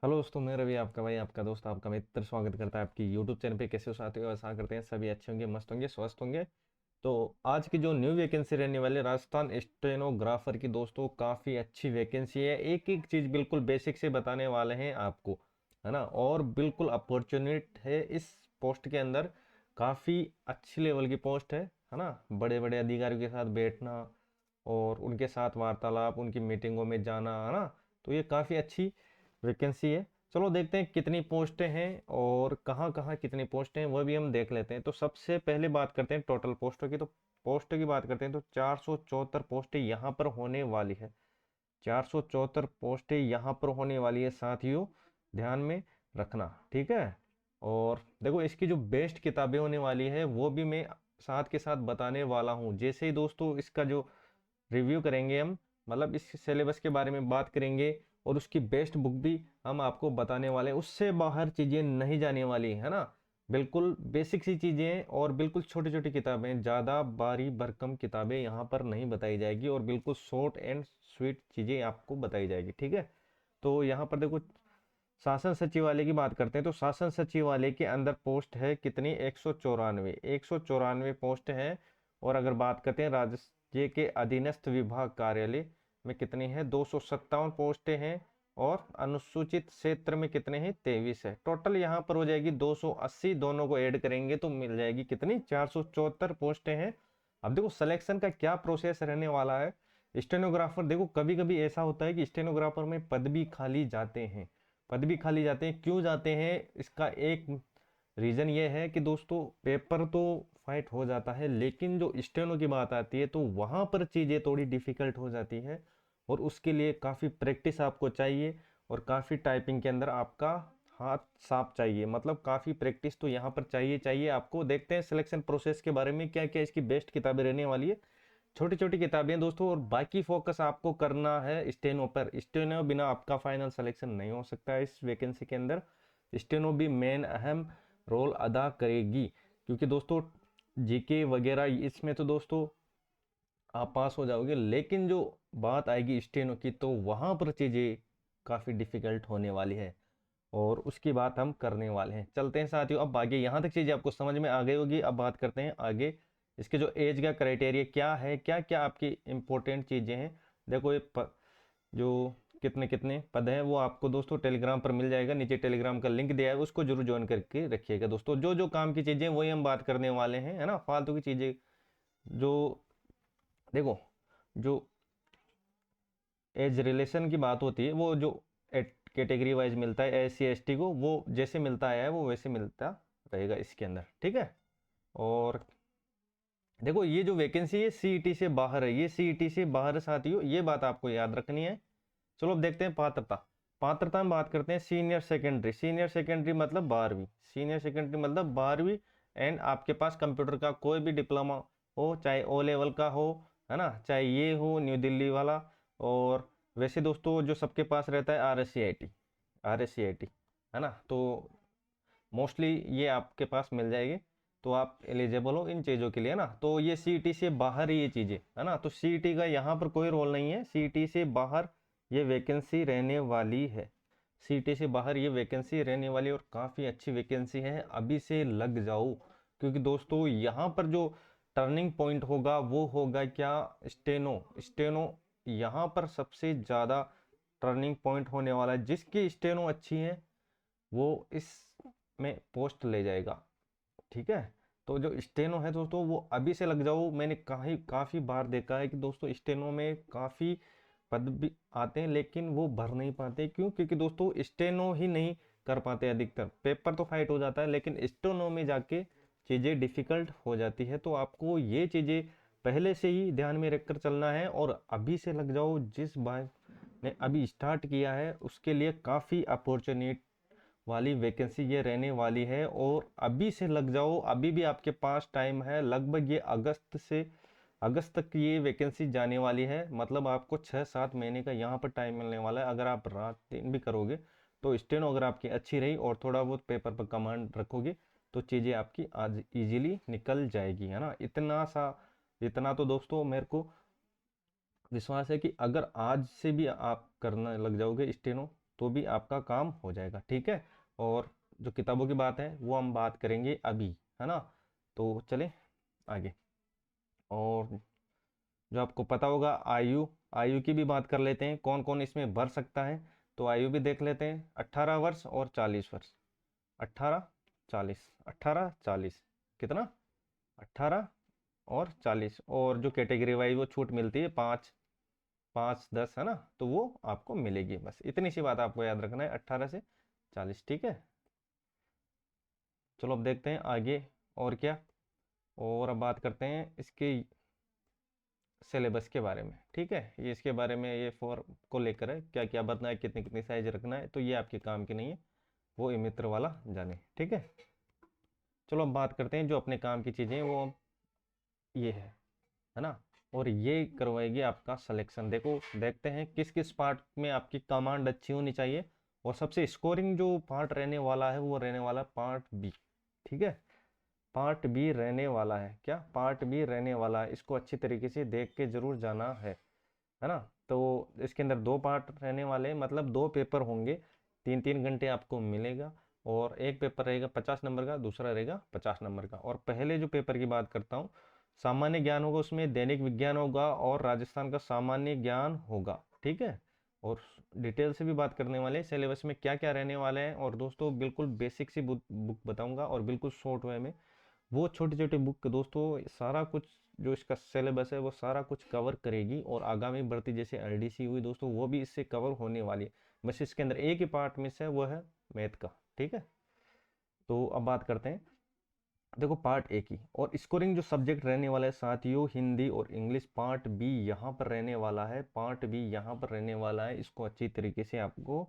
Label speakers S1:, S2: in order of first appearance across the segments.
S1: Hello दोस्तों, मैं रवि आपका भाई, आपका दोस्त, आपका मित्र स्वागत करता है आपकी यूट्यूब चैनल पे। कैसे हो साथियों? आशा करते हैं सभी अच्छे होंगे, मस्त होंगे, स्वस्थ होंगे। तो आज की जो न्यू वैकेंसी रहने वाली है, राजस्थान स्टेनोग्राफर की, दोस्तों काफ़ी अच्छी वैकेंसी है। एक एक चीज़ बिल्कुल बेसिक से बताने वाले हैं आपको, है ना। और बिल्कुल अपॉर्चुनिट है इस पोस्ट के अंदर। काफ़ी अच्छी लेवल की पोस्ट है ना। बड़े बड़े अधिकारियों के साथ बैठना और उनके साथ वार्तालाप, उनकी मीटिंगों में जाना, है ना। तो ये काफ़ी अच्छी वैकेंसी है। चलो देखते हैं कितनी पोस्टें हैं और कहाँ कहाँ कितनी पोस्टें हैं, वह भी हम देख लेते हैं। तो सबसे पहले बात करते हैं टोटल पोस्टों की। तो पोस्ट की बात करते हैं तो 474 पोस्टें यहाँ पर होने वाली है। 474 पोस्टें यहाँ पर होने वाली है साथियों, ध्यान में रखना, ठीक है। और देखो, इसकी जो बेस्ट किताबें होने वाली है वो भी मैं साथ के साथ बताने वाला हूँ। जैसे ही दोस्तों इसका जो रिव्यू करेंगे हम, मतलब इस सिलेबस के बारे में बात करेंगे और उसकी बेस्ट बुक भी हम आपको बताने वाले हैं। उससे बाहर चीज़ें नहीं जाने वाली, है ना। बिल्कुल बेसिक सी चीज़ें और बिल्कुल छोटी छोटी किताबें, ज़्यादा बारी भरकम किताबें यहाँ पर नहीं बताई जाएगी और बिल्कुल शॉर्ट एंड स्वीट चीज़ें आपको बताई जाएगी, ठीक है। तो यहाँ पर देखो, शासन सचिवालय की बात करते हैं तो शासन सचिवालय के अंदर पोस्ट है कितनी? 194 पोस्ट है। और अगर बात करते हैं राज्य के अधीनस्थ विभाग कार्यालय में कितनी है? 257 पोस्टें हैं। और अनुसूचित क्षेत्र में कितने हैं? 23 है। टोटल यहाँ पर हो जाएगी 280, दोनों को ऐड करेंगे तो मिल जाएगी कितनी? 474 पोस्टें हैं। अब देखो सिलेक्शन का क्या प्रोसेस रहने वाला है। स्टेनोग्राफर, देखो कभी कभी ऐसा होता है कि स्टेनोग्राफर में पद भी खाली जाते हैं। पद भी खाली जाते हैं, क्यों जाते हैं? इसका एक रीज़न ये है कि दोस्तों पेपर तो फाइट हो जाता है, लेकिन जो स्टेनो की बात आती है तो वहाँ पर चीज़ें थोड़ी डिफ़िकल्ट हो जाती है। और उसके लिए काफ़ी प्रैक्टिस आपको चाहिए और काफ़ी टाइपिंग के अंदर आपका हाथ साफ चाहिए। मतलब काफ़ी प्रैक्टिस तो यहाँ पर चाहिए चाहिए आपको। देखते हैं सिलेक्शन प्रोसेस के बारे में क्या क्या इसकी बेस्ट किताबें रहने वाली है। छोटी छोटी किताबें दोस्तों, और बाकी फोकस आपको करना है स्टेनो पर। स्टेनो बिना आपका फाइनल सिलेक्शन नहीं हो सकता है इस वैकेंसी के अंदर। स्टेनो भी मेन अहम रोल अदा करेगी, क्योंकि दोस्तों जीके वगैरह इसमें तो दोस्तों आप पास हो जाओगे, लेकिन जो बात आएगी स्टेनो की तो वहाँ पर चीज़ें काफ़ी डिफिकल्ट होने वाली है और उसकी बात हम करने वाले हैं। चलते हैं साथियों अब आगे। यहाँ तक चीज़ें आपको समझ में आ गई होगी। अब बात करते हैं आगे, इसके जो एज का क्राइटेरिया क्या है, क्या क्या आपकी इंपॉर्टेंट चीज़ें हैं। देखो ये जो कितने कितने पद हैं वो आपको दोस्तों टेलीग्राम पर मिल जाएगा। नीचे टेलीग्राम का लिंक दिया है, उसको जरूर ज्वाइन करके रखिएगा दोस्तों। जो जो काम की चीज़ें वही हम बात करने वाले हैं, है ना। फालतू की चीज़ें जो, देखो जो एज रिलेशन की बात होती है वो जो कैटेगरी वाइज मिलता है एस सी एस टी को, वो जैसे मिलता है वो वैसे मिलता रहेगा इसके अंदर, ठीक है। और देखो ये जो वैकेंसी है सीईटी से बाहर है, ये सीईटी से बाहर है साथियों, ये बात आपको याद रखनी है। चलो अब देखते हैं पात्रता। पात्रता में बात करते हैं सीनियर सेकेंडरी। सीनियर सेकेंडरी मतलब 12वीं। सीनियर सेकेंडरी मतलब 12वीं। एंड आपके पास कंप्यूटर का कोई भी डिप्लोमा हो, चाहे ओ लेवल का हो, है ना, चाहे ये हो न्यू दिल्ली वाला। और वैसे दोस्तों जो सबके पास रहता है R S C I T, R S C I T, है ना। तो मोस्टली ये आपके पास मिल जाएगी, तो आप एलिजिबल हो इन चीज़ों के लिए, है ना। तो ये सीईटी से बाहर ही ये चीज़ें, है ना। तो सीईटी का यहाँ पर कोई रोल नहीं है, सीईटी से बाहर ये वैकेंसी रहने वाली है। सीईटी से बाहर ये वैकेंसी रहने वाली और काफ़ी अच्छी वैकेंसी है, अभी से लग जाओ। क्योंकि दोस्तों यहाँ पर जो टर्निंग पॉइंट होगा वो होगा क्या? स्टेनो। स्टेनो यहाँ पर सबसे ज़्यादा टर्निंग पॉइंट होने वाला है। जिसकी स्टेनो अच्छी है वो इस में पोस्ट ले जाएगा, ठीक है। तो जो स्टेनो है दोस्तों वो अभी से लग जाओ। मैंने काफ़ी बार देखा है कि दोस्तों स्टेनो में काफ़ी पद भी आते हैं लेकिन वो भर नहीं पाते। क्यों? क्योंकि दोस्तों स्टेनो ही नहीं कर पाते अधिकतर। पेपर तो फाइट हो जाता है लेकिन स्टेनो में जाके चीज़ें डिफ़िकल्ट हो जाती है। तो आपको ये चीज़ें पहले से ही ध्यान में रखकर चलना है और अभी से लग जाओ। जिस भाई ने अभी स्टार्ट किया है उसके लिए काफ़ी अपॉर्चुनिटी वाली वैकेंसी ये रहने वाली है और अभी से लग जाओ। अभी भी आपके पास टाइम है, लगभग ये अगस्त से अगस्त तक ये वैकेंसी जाने वाली है। मतलब आपको 6-7 महीने का यहाँ पर टाइम मिलने वाला है। अगर आप रात दिन भी करोगे तो स्टेनो अगर आपकी अच्छी रही और थोड़ा बहुत पेपर पर कमांड रखोगे तो चीज़ें आपकी आज इजीली निकल जाएगी, है ना। इतना तो दोस्तों मेरे को विश्वास है कि अगर आज से भी आप करना लग जाओगे स्टेनो तो भी आपका काम हो जाएगा, ठीक है। और जो किताबों की बात है वो हम बात करेंगे अभी, है ना। तो चले आगे। और जो आपको पता होगा आयु, आयु की भी बात कर लेते हैं, कौन कौन इसमें भर सकता है। तो आयु भी देख लेते हैं, 18 वर्ष और 40 वर्ष। 18 40, 18 40 कितना, 18 और 40। और जो कैटेगरी वाइज वो छूट मिलती है 5 5 10, है ना, तो वो आपको मिलेगी। बस इतनी सी बात आपको याद रखना है, 18 से 40, ठीक है। चलो अब देखते हैं आगे और क्या। और अब बात करते हैं इसके सिलेबस के बारे में, ठीक है। ये इसके बारे में, ये फोर को लेकर है, क्या क्या भरना है, कितनी कितनी साइज रखना है, तो ये आपके काम की नहीं है, वो मित्र वाला जाने, ठीक है। चलो अब बात करते हैं जो अपने काम की चीज़ें, वो ये है ना। और ये करवाएगी आपका सिलेक्शन। देखो देखते हैं किस किस पार्ट में आपकी कमांड अच्छी होनी चाहिए। और सबसे स्कोरिंग जो पार्ट रहने वाला है वो रहने वाला पार्ट बी, ठीक है। पार्ट बी रहने वाला है, क्या पार्ट बी रहने वाला है, इसको अच्छी तरीके से देख के जरूर जाना है ना। तो इसके अंदर दो पार्ट रहने वाले हैं, मतलब दो पेपर होंगे, 3 3 घंटे आपको मिलेगा। और एक पेपर रहेगा 50 नंबर का, दूसरा रहेगा 50 नंबर का। और पहले जो पेपर की बात करता हूँ, सामान्य ज्ञान होगा, उसमें दैनिक विज्ञान होगा और राजस्थान का सामान्य ज्ञान होगा, ठीक है। और डिटेल से भी बात करने वाले हैं सिलेबस में क्या क्या रहने वाले हैं। और दोस्तों बिल्कुल बेसिक सी बुक बताऊंगा और बिल्कुल शॉर्ट वे में। वो छोटी छोटी बुक दोस्तों सारा कुछ जो इसका सिलेबस है वो सारा कुछ कवर करेगी। और आगामी भर्ती जैसे एलडीसी हुई दोस्तों, वो भी इससे कवर होने वाली है। बस इसके अंदर एक ही पार्ट मिस है, वो है मैथ का, ठीक है। तो अब बात करते हैं, देखो पार्ट ए की। और स्कोरिंग जो सब्जेक्ट रहने वाला है साथियों, हिंदी और इंग्लिश, पार्ट बी यहाँ पर रहने वाला है, पार्ट बी यहाँ पर रहने वाला है। इसको अच्छी तरीके से आपको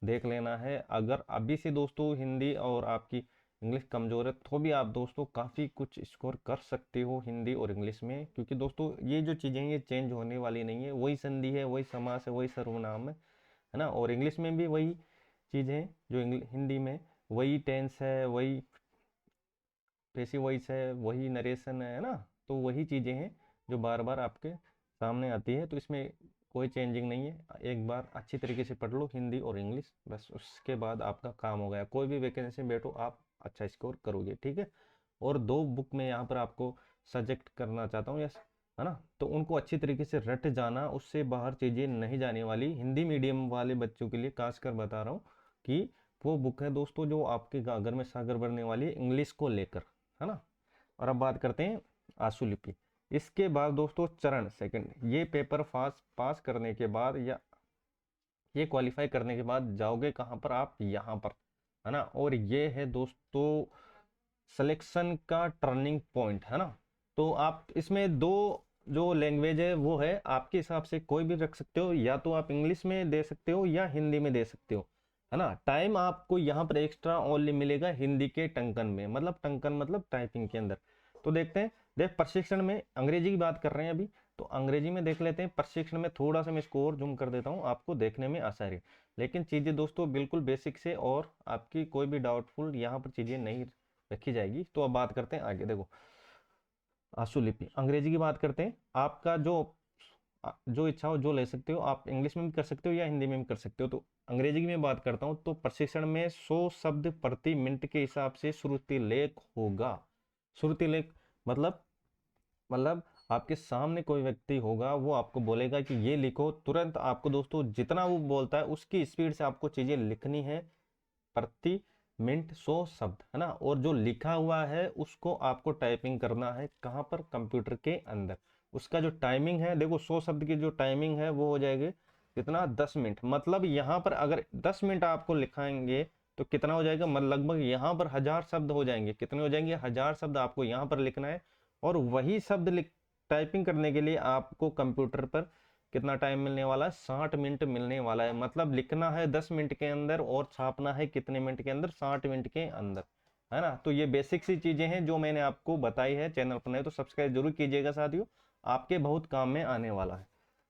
S1: देख लेना है। अगर अभी से दोस्तों हिंदी और आपकी इंग्लिश कमजोर है तो भी आप दोस्तों काफ़ी कुछ स्कोर कर सकते हो हिंदी और इंग्लिश में। क्योंकि दोस्तों ये जो चीज़ें हैं ये चेंज होने वाली नहीं है, वही संधि है, वही समास है, वही सर्वनाम है ना। और इंग्लिश में भी वही चीज़ है जो हिंदी में, वही टेंस है, वही पैसिव वॉइस है, वही नरेशन है ना। तो वही चीज़ें हैं जो बार बार आपके सामने आती है। तो इसमें कोई चेंजिंग नहीं है। एक बार अच्छी तरीके से पढ़ लो हिंदी और इंग्लिश, बस उसके बाद आपका काम हो गया। कोई भी वैकेंसी में बैठो आप अच्छा स्कोर करोगे, ठीक है। और दो बुक में यहाँ पर आपको सजेक्ट करना चाहता हूँ, यस, है ना। तो उनको अच्छी तरीके से रट जाना, उससे बाहर चीज़ें नहीं जाने वाली। हिंदी मीडियम वाले बच्चों के लिए खासकर बता रहा हूँ कि वो बुक है दोस्तों जो आपके गागर में सागर भरने वाली है इंग्लिश को लेकर, है ना। और अब बात करते हैं आशुलिपि। इसके बाद दोस्तों चरण सेकंड, ये पेपर पास करने के बाद या ये क्वालिफाई करने के बाद जाओगे कहाँ पर, आप यहाँ पर, है ना। और ये है दोस्तों सिलेक्शन का टर्निंग पॉइंट, है ना। तो आप इसमें दो जो लैंग्वेज है वो है आपके हिसाब से कोई भी रख सकते हो, या तो आप इंग्लिश में दे सकते हो या हिंदी में दे सकते हो, है ना। टाइम आपको यहाँ पर एक्स्ट्रा ओनली मिलेगा हिंदी के टंकन में, मतलब टंकन मतलब टाइपिंग के अंदर। तो देखते हैं, देख प्रशिक्षण में अंग्रेजी की बात कर रहे हैं अभी, तो अंग्रेजी में देख लेते हैं। प्रशिक्षण में थोड़ा सा मैं स्कोर जूम कर देता हूँ, आपको देखने में आसानी है। लेकिन चीज़ें दोस्तों बिल्कुल बेसिक से, और आपकी कोई भी डाउटफुल यहाँ पर चीज़ें नहीं रखी जाएगी। तो अब बात करते हैं आगे। देखो आशुलिपि अंग्रेजी की बात करते हैं। आपका जो जो इच्छा हो जो ले सकते हो, आप इंग्लिश में भी कर सकते हो या हिंदी में भी कर सकते हो। तो अंग्रेजी की मैं बात करता हूँ, तो प्रशिक्षण में 100 शब्द प्रति मिनट के हिसाब से श्रुति लेख होगा। श्रुति लेख मतलब आपके सामने कोई व्यक्ति होगा, वो आपको बोलेगा कि ये लिखो, तुरंत आपको दोस्तों जितना वो बोलता है उसकी स्पीड से आपको चीजें लिखनी है। प्रति मिनट 100 शब्द, है ना। और जो लिखा हुआ है उसको आपको टाइपिंग करना है, कहाँ पर, कंप्यूटर के अंदर। उसका जो टाइमिंग है देखो, 100 शब्द की जो टाइमिंग है वो हो जाएगी कितना, 10 मिनट। मतलब यहाँ पर अगर 10 मिनट आपको लिखाएंगे तो कितना हो जाएगा, मतलब लगभग यहाँ पर 1000 शब्द हो जाएंगे। कितने हो जाएंगे, 1000 शब्द आपको यहाँ पर लिखना है। और वही शब्द टाइपिंग करने के लिए आपको कंप्यूटर पर कितना टाइम मिलने वाला है, 60 मिनट मिलने वाला है। मतलब लिखना है 10 मिनट के अंदर और छापना है कितने मिनट के अंदर, 60 मिनट के अंदर, है ना। तो ये बेसिक सी चीजें हैं जो मैंने आपको बताई है। चैनल पर नहीं तो सब्सक्राइब जरूर कीजिएगा साथियों, आपके बहुत काम में आने वाला है।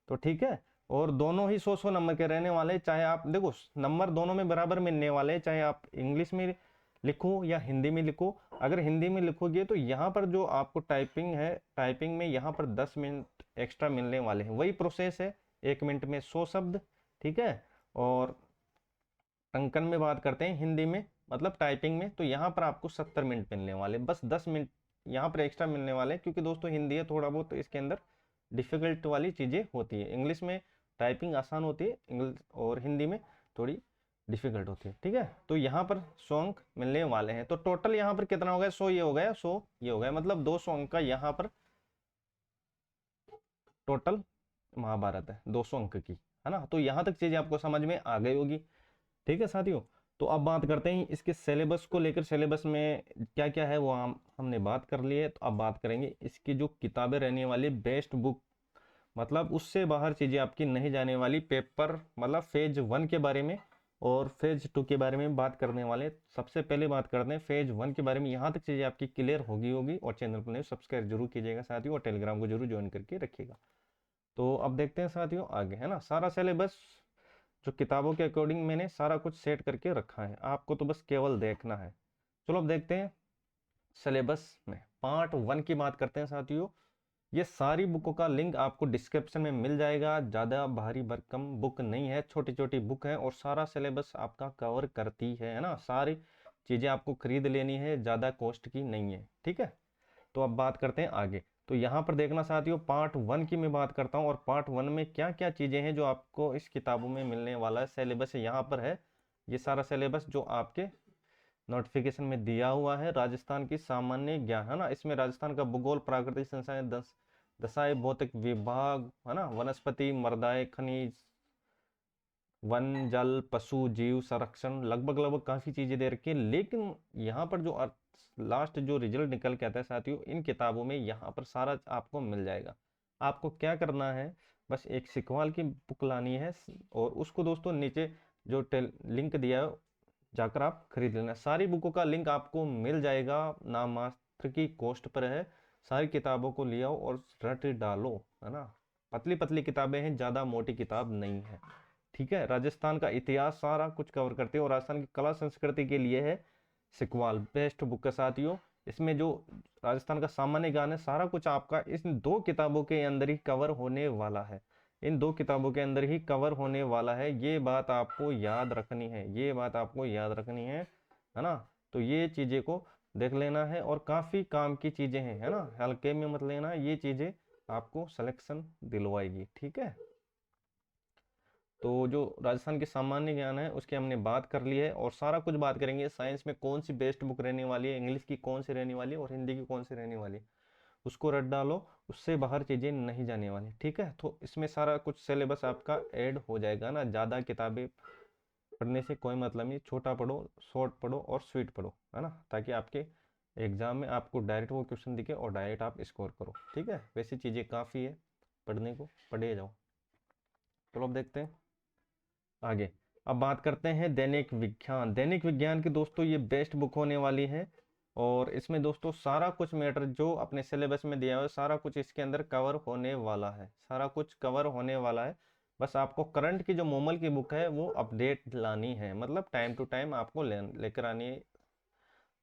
S1: तो ठीक है। और दोनों ही 100 नंबर के रहने वाले, चाहे आप देखो नंबर दोनों में बराबर मिलने वाले, चाहे आप इंग्लिश में लिखो या हिंदी में लिखो। अगर हिंदी में लिखोगे तो यहाँ पर जो आपको टाइपिंग है, टाइपिंग में यहाँ पर 10 मिनट एक्स्ट्रा मिलने वाले हैं। वही प्रोसेस है, 1 मिनट में 100 शब्द, ठीक है। और अंकन में बात करते हैं हिंदी में, मतलब टाइपिंग में, तो यहाँ पर आपको 70 मिनट मिलने वाले, बस 10 मिनट यहाँ पर एक्स्ट्रा मिलने वाले हैं, क्योंकि दोस्तों हिंदी है थोड़ा बहुत, तो इसके अंदर डिफिकल्ट वाली चीज़ें होती है। इंग्लिश में टाइपिंग आसान होती है, इंग्लिश और हिंदी में थोड़ी डिफिकल्ट होती है, ठीक है। तो यहाँ पर 100 अंक मिलने वाले हैं। तो टोटल यहाँ पर कितना हो गया, 100 ये हो गया, 100 ये हो गया, मतलब 200 अंक का यहाँ पर टोटल महाभारत है, 200 अंक की, है ना। तो यहाँ तक चीजें आपको समझ में आ गई होगी, ठीक है साथियों। तो अब बात करते हैं इसके सिलेबस को लेकर, सिलेबस में क्या क्या है वो हमने बात कर ली है। तो अब बात करेंगे इसकी जो किताबें रहने वाली, बेस्ट बुक, मतलब उससे बाहर चीजें आपकी नहीं जाने वाली, पेपर मतलब फेज 1 के बारे में और फेज 2 के बारे में बात करने वाले। सबसे पहले बात करते हैं फेज 1 के बारे में, यहाँ तक चीजें आपकी क्लियर होगी। और चैनल को सब्सक्राइब जरूर कीजिएगा साथियों, और टेलीग्राम को जरूर ज्वाइन करके रखिएगा। तो अब देखते हैं साथियों आगे, है ना। सारा सिलेबस जो किताबों के अकॉर्डिंग मैंने सारा कुछ सेट करके रखा है, आपको तो बस केवल देखना है। चलो अब देखते हैं सिलेबस में पार्ट 1 की बात करते हैं साथियों। ये सारी बुकों का लिंक आपको डिस्क्रिप्शन में मिल जाएगा। ज़्यादा भारी भरकम बुक नहीं है, छोटी छोटी बुक है और सारा सिलेबस आपका कवर करती है ना। सारी चीज़ें आपको खरीद लेनी है, ज़्यादा कॉस्ट की नहीं है, ठीक है। तो अब बात करते हैं आगे। तो यहाँ पर देखना साथियों, पार्ट 1 की मैं बात करता हूँ और पार्ट 1 में क्या क्या चीज़ें हैं जो आपको इस किताबों में मिलने वाला है। सिलेबस यहाँ पर है, ये सारा सिलेबस जो आपके नोटिफिकेशन में दिया हुआ है। राजस्थान की सामान्य ज्ञान, है ना, इसमें राजस्थान का भूगोल, प्राकृतिक संसाधन, दशाएं, भौतिक विभाग, है ना, वनस्पति, मृदाएं, खनिज, वन, जल, पशु, जीव, संरक्षण, लगभग काफी चीजें दे रखी है। लेकिन यहाँ पर जो लास्ट जो रिजल्ट निकल के आता है साथियों, इन किताबों में यहाँ पर सारा आपको मिल जाएगा। आपको क्या करना है, बस एक सिकवाल की बुक लानी है और उसको दोस्तों नीचे जो लिंक दिया है जाकर आप खरीद लेना। सारी बुकों का लिंक आपको मिल जाएगा, नाम मात्र की कॉस्ट पर है। सारी किताबों को ले आओ और रट डालो, है ना। पतली पतली किताबें हैं, ज़्यादा मोटी किताब नहीं है, ठीक है। राजस्थान का इतिहास सारा कुछ कवर करते हैं और राजस्थान की कला संस्कृति के लिए है सिकवाल बेस्ट बुक के साथियों। इसमें जो राजस्थान का सामान्य ज्ञान है, सारा कुछ आपका इन 2 किताबों के अंदर ही कवर होने वाला है। इन 2 किताबों के अंदर ही कवर होने वाला है, ये बात आपको याद रखनी है, ये बात आपको याद रखनी है ना। तो ये चीज़ें को देख लेना है और काफ़ी काम की चीज़ें हैं, है ना, हल्के में मत लेना, ये चीज़ें आपको सिलेक्शन दिलवाएगी, ठीक है। तो जो राजस्थान के सामान्य ज्ञान है उसकी हमने बात कर ली है और सारा कुछ बात करेंगे। साइंस में कौन सी बेस्ट बुक रहने वाली है, इंग्लिश की कौन सी रहने वाली है और हिंदी की कौन सी रहने वाली है, उसको रट डालो, उससे बाहर चीज़ें नहीं जाने वाली, ठीक है। तो इसमें सारा कुछ सिलेबस आपका ऐड हो जाएगा ना। ज़्यादा किताबें पढ़ने से कोई मतलब नहीं, छोटा पढ़ो, शॉर्ट पढ़ो और स्वीट पढ़ो, है ना, ताकि आपके एग्जाम में आपको डायरेक्ट वो क्वेश्चन दिखे और डायरेक्ट आप स्कोर करो, ठीक है। वैसी चीज़ें काफ़ी है पढ़ने को, पढ़े जाओ। चलो अब देखते हैं आगे। अब बात करते हैं दैनिक विज्ञान। दैनिक विज्ञान की दोस्तों ये बेस्ट बुक होने वाली है और इसमें दोस्तों सारा कुछ मैटर जो अपने सिलेबस में दिया हुआ है, सारा कुछ इसके अंदर कवर होने वाला है, सारा कुछ कवर होने वाला है। बस आपको करंट की जो मोमल की बुक है वो अपडेट लानी है, मतलब टाइम टू टाइम आपको लेकर आनी है।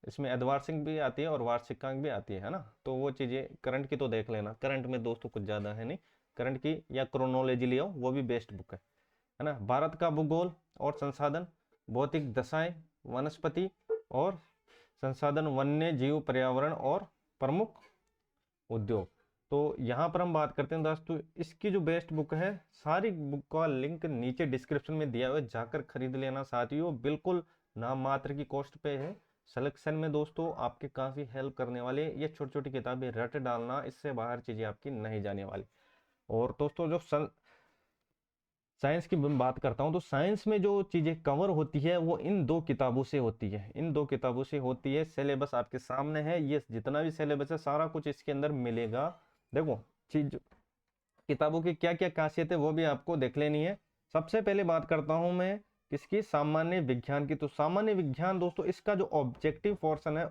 S1: इसमें अर्धवार्षिक भी आती है और वार्षिकांक भी आती है ना। तो वो चीज़ें करंट की तो देख लेना, करंट में दोस्तों कुछ ज़्यादा है नहीं। करंट की या क्रोनोलॉजी ले आओ, वो भी बेस्ट बुक है ना। भारत का भूगोल और संसाधन, भौतिक दशाएं, वनस्पति और संसाधन, वन्य जीव, पर्यावरण और प्रमुख उद्योग। तो यहाँ पर हम बात करते हैं दोस्तों, इसकी जो बेस्ट बुक है, सारी बुक का लिंक नीचे डिस्क्रिप्शन में दिया हुआ है, जाकर खरीद लेना साथियों। बिल्कुल नाम मात्र की कॉस्ट पे है। सिलेक्शन में दोस्तों आपके काफ़ी हेल्प करने वाले ये छोटी छोटी किताबें रट डालना, इससे बाहर चीज़ें आपकी नहीं जाने वाली। और दोस्तों जो साइंस की बात करता हूँ, तो साइंस में जो चीज़ें कवर होती है वो इन 2 किताबों से होती है, इन 2 किताबों से होती है। सिलेबस आपके सामने है, ये जितना भी सिलेबस है सारा कुछ इसके अंदर मिलेगा। देखो चीज किताबों की क्या क्या खासियत है वो भी आपको देख लेनी है। सबसे पहले बात करता हूँ मैं किसकी, सामान्य विज्ञान की। तो सामान्य विज्ञान दोस्तों, इसका जो ऑब्जेक्टिव पोर्शन है,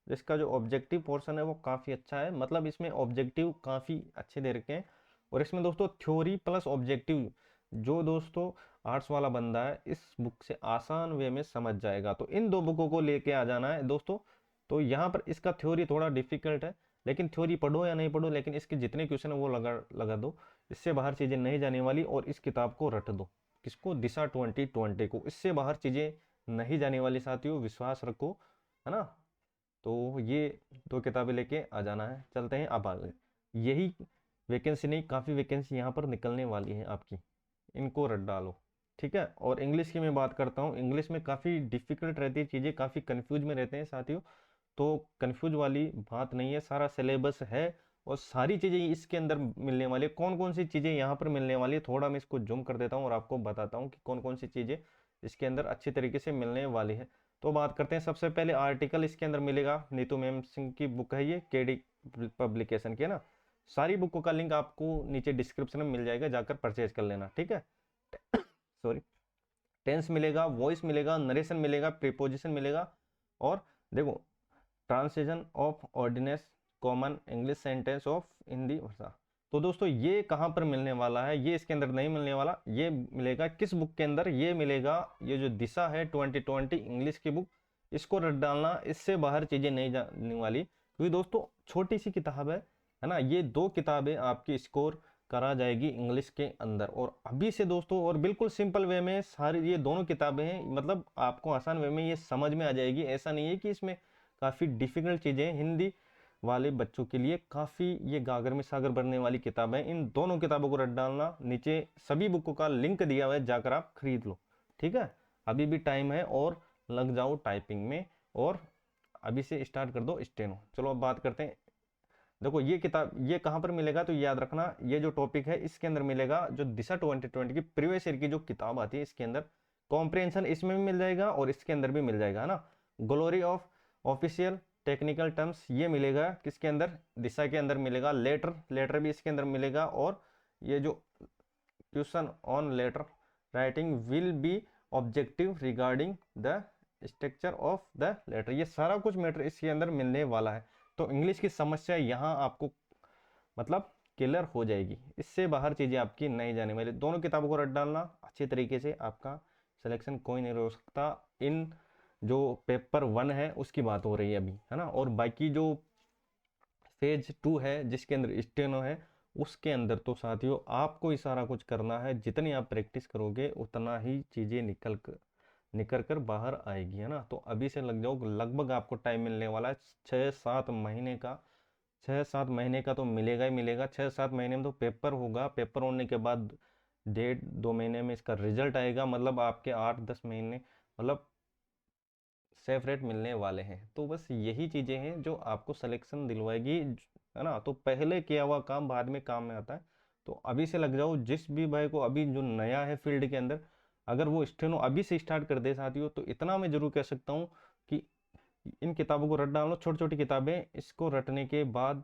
S1: इसका जो ऑब्जेक्टिव पोर्शन है वो काफ़ी अच्छा है, मतलब इसमें ऑब्जेक्टिव काफ़ी अच्छे दे रखे हैं। और इसमें दोस्तों थ्योरी प्लस ऑब्जेक्टिव, जो दोस्तों आर्ट्स वाला बंदा है इस बुक से आसान वे में समझ जाएगा। तो इन 2 बुकों को लेके आ जाना है दोस्तों। तो यहाँ पर इसका थ्योरी थोड़ा डिफिकल्ट है, लेकिन थ्योरी पढ़ो या नहीं पढ़ो, लेकिन इसके जितने क्वेश्चन है वो लगा दो, इससे बाहर चीज़ें नहीं जाने वाली और इस किताब को रट दो, किसको, दिशा 2020 को। इससे बाहर चीजें नहीं जाने वाली साथियों, विश्वास रखो, है ना। तो ये 2 किताबें लेके आ जाना है। चलते हैं अब आगे। यही वैकेंसी नहीं, काफ़ी वैकेंसी यहाँ पर निकलने वाली है आपकी, इनको रट डालो, ठीक है। और इंग्लिश की मैं बात करता हूँ, इंग्लिश में काफ़ी डिफिकल्ट रहती है चीज़ें, काफ़ी कन्फ्यूज में रहते हैं साथियों। तो कन्फ्यूज वाली बात नहीं है, सारा सिलेबस है और सारी चीज़ें इसके अंदर मिलने वाली है। कौन कौन सी चीज़ें यहाँ पर मिलने वाली है, थोड़ा मैं इसको जूम कर देता हूँ और आपको बताता हूँ कि कौन कौन सी चीज़ें इसके अंदर अच्छी तरीके से मिलने वाली है। तो बात करते हैं, सबसे पहले आर्टिकल इसके अंदर मिलेगा, नीतू मैम सिंह की बुक है ये, केडी पब्लिकेशन की, है ना। सारी बुकों का लिंक आपको नीचे डिस्क्रिप्शन में मिल जाएगा, जाकर परचेज कर लेना, ठीक है। सॉरी, टेंस मिलेगा, वॉइस मिलेगा, नरेशन मिलेगा, प्रीपोजिशन मिलेगा, और देखो translation of ordinance common English sentence of Hindi भाषा। तो दोस्तों ये कहाँ पर मिलने वाला है, ये इसके अंदर नहीं मिलने वाला, ये मिलेगा किस बुक के अंदर, ये मिलेगा ये जो दिशा है 2020 इंग्लिश की बुक, इसको रट डालना, इससे बाहर चीजें नहीं जाने वाली, क्योंकि दोस्तों छोटी सी किताब है ना। ये 2 किताबें आपकी स्कोर करा जाएगी इंग्लिश के अंदर, और अभी से दोस्तों, और बिल्कुल सिंपल वे में सारी ये दोनों किताबें हैं, मतलब आपको आसान वे में ये समझ में आ जाएगी। ऐसा नहीं है कि इसमें काफ़ी डिफिकल्ट चीज़ें, हिंदी वाले बच्चों के लिए काफ़ी ये गागर में सागर बनने वाली किताब है। इन दोनों किताबों को रट डालना, नीचे सभी बुकों का लिंक दिया हुआ है, जाकर आप खरीद लो, ठीक है। अभी भी टाइम है, और लग जाओ टाइपिंग में, और अभी से स्टार्ट कर दो स्टेनो। चलो अब बात करते हैं, देखो ये किताब ये कहाँ पर मिलेगा, तो याद रखना ये जो टॉपिक है इसके अंदर मिलेगा, जो दिशा 2020 की प्रीवियस ईयर की जो किताब आती है इसके अंदर कॉम्प्रिहेंशन इसमें भी मिल जाएगा, और इसके अंदर भी मिल जाएगा, है ना। Glory of official technical terms ये मिलेगा किसके अंदर, दिशा के अंदर मिलेगा। लेटर भी इसके अंदर मिलेगा, और ये जो question on letter writing will be objective regarding the structure of the letter, ये सारा कुछ मैटर इसके अंदर मिलने वाला है। तो इंग्लिश की समस्या यहाँ आपको मतलब क्लियर हो जाएगी, इससे बाहर चीज़ें आपकी नहीं जाने वाली। दोनों किताबों को रट डालना अच्छी तरीके से, आपका सिलेक्शन कोई नहीं रोक सकता। इन जो पेपर 1 है उसकी बात हो रही है अभी, है ना, और बाकी जो फेज 2 है जिसके अंदर स्टेनो है, उसके अंदर तो साथियों आपको ही सारा कुछ करना है। जितनी आप प्रैक्टिस करोगे उतना ही चीज़ें निकल कर बाहर आएगी, है ना। तो अभी से लग जाओ, लगभग आपको टाइम मिलने वाला है 6-7 महीने का। 6-7 महीने का तो मिलेगा ही मिलेगा। 6-7 महीने में तो पेपर होगा, पेपर होने के बाद 1.5-2 महीने में इसका रिजल्ट आएगा, मतलब आपके 8-10 महीने मतलब सेफ रेट मिलने वाले हैं। तो बस यही चीज़ें हैं जो आपको सिलेक्शन दिलवाएगी, है ना। तो पहले किया हुआ काम बाद में काम में आता है। तो अभी से लग जाओ, जिस भी भाई को अभी जो नया है फील्ड के अंदर, अगर वो स्टेनो अभी से स्टार्ट कर दे साथियों, तो इतना मैं जरूर कह सकता हूँ कि इन किताबों को रट डालो, छोटी छोटी किताबें, इसको रटने के बाद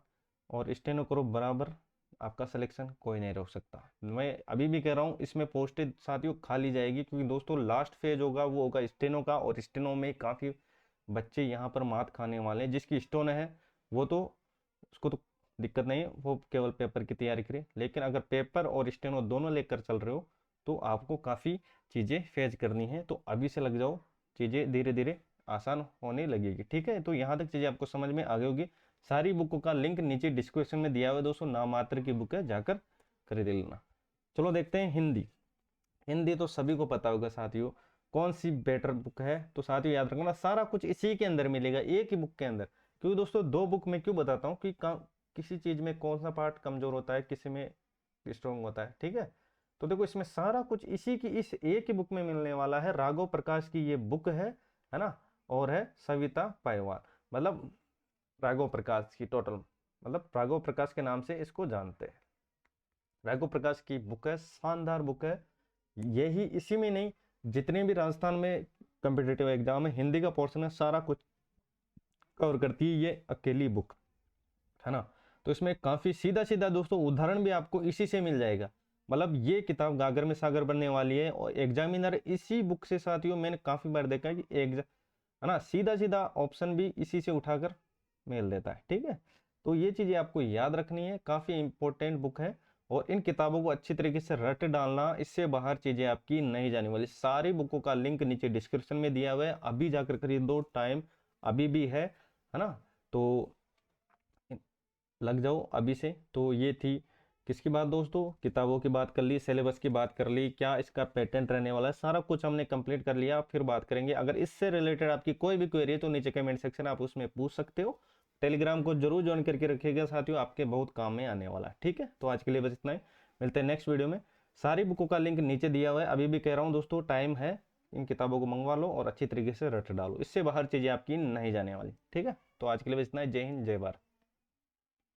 S1: और स्टेनो करो बराबर, आपका सिलेक्शन कोई नहीं रोक सकता। मैं अभी भी कह रहा हूँ, इसमें पोस्टेज साथियों खाली जाएगी, क्योंकि दोस्तों लास्ट फेज होगा वो होगा स्टेनो का, और स्टेनो में काफ़ी बच्चे यहाँ पर मात खाने वाले हैं। जिसकी स्टोन है वो तो उसको तो दिक्कत नहीं है, वो केवल पेपर की तैयारी करे, लेकिन अगर पेपर और स्टेनो दोनों लेकर चल रहे हो तो आपको काफ़ी चीज़ें फेज करनी है। तो अभी से लग जाओ, चीज़ें धीरे धीरे आसान होने लगेगी, ठीक है। तो यहाँ तक चीज़ें आपको समझ में आ गई होगी। सारी बुकों का लिंक नीचे डिस्क्रिप्शन में दिया हुआ है दोस्तों, नाम मात्र की बुक है, जाकर खरीद लेना। चलो देखते हैं हिंदी। हिंदी तो सभी को पता होगा साथियों, कौन सी बेटर बुक है। तो साथियों याद रखना, सारा कुछ इसी के अंदर मिलेगा, एक ही बुक के अंदर। क्योंकि दोस्तों 2 बुक में क्यों बताता हूँ कि किसी चीज़ में कौन सा पार्ट कमजोर होता है, किसी में स्ट्रॉन्ग होता है, ठीक है। तो देखो इसमें सारा कुछ इसी की इस एक ही बुक में मिलने वाला है। राघव प्रकाश की ये बुक है ना, और है सविता पायवाल, मतलब राघव प्रकाश की टोटल, मतलब राघव प्रकाश के नाम से इसको जानते हैं। राघव प्रकाश की बुक है, शानदार बुक है। यही इसी में नहीं, जितने भी राजस्थान में कम्पिटिटिव एग्जाम है, हिंदी का पोर्शन है, सारा कुछ कवर करती है ये अकेली बुक, है ना। तो इसमें काफी सीधा सीधा दोस्तों उदाहरण भी आपको इसी से मिल जाएगा। मतलब ये किताब गागर में सागर बनने वाली है, और एग्जामिनर इसी बुक से साथियों मैंने काफी बार देखा है कि है ना, सीधा सीधा ऑप्शन भी इसी से उठाकर मेल देता है, ठीक है। तो ये चीजें आपको याद रखनी है, काफी इंपॉर्टेंट बुक है। और इन किताबों को अच्छी तरीके से रट डालना, इससे बाहर चीजें आपकी नहीं जाने वाली। सारी बुकों का लिंक नीचे डिस्क्रिप्शन में दिया हुआ है, अभी जाकर खरीद दो, टाइम अभी भी है ना। तो लग जाओ अभी से। तो ये थी किसकी बात दोस्तों, किताबों की बात कर ली, सिलेबस की बात कर ली, क्या इसका पेटेंट रहने वाला है, सारा कुछ हमने कंप्लीट कर लिया। फिर बात करेंगे, अगर इससे रिलेटेड आपकी कोई भी क्वेरी है तो नीचे कमेंट सेक्शन आप उसमें पूछ सकते हो। टेलीग्राम को जरूर ज्वाइन करके रखिएगा साथियों, आपके बहुत काम में आने वाला है। ठीक है, तो आज के लिए बस इतना ही, मिलते हैं नेक्स्ट वीडियो में। सारी बुकों का लिंक नीचे दिया हुआ है। अभी भी कह रहा हूँ दोस्तों, टाइम है, इन किताबों को मंगवा लो और अच्छी तरीके से रट डालो, इससे बाहर चीजें आपकी नहीं जाने वाली। ठीक है, तो आज के लिए बस इतना ही। जय हिंद, जय भारत।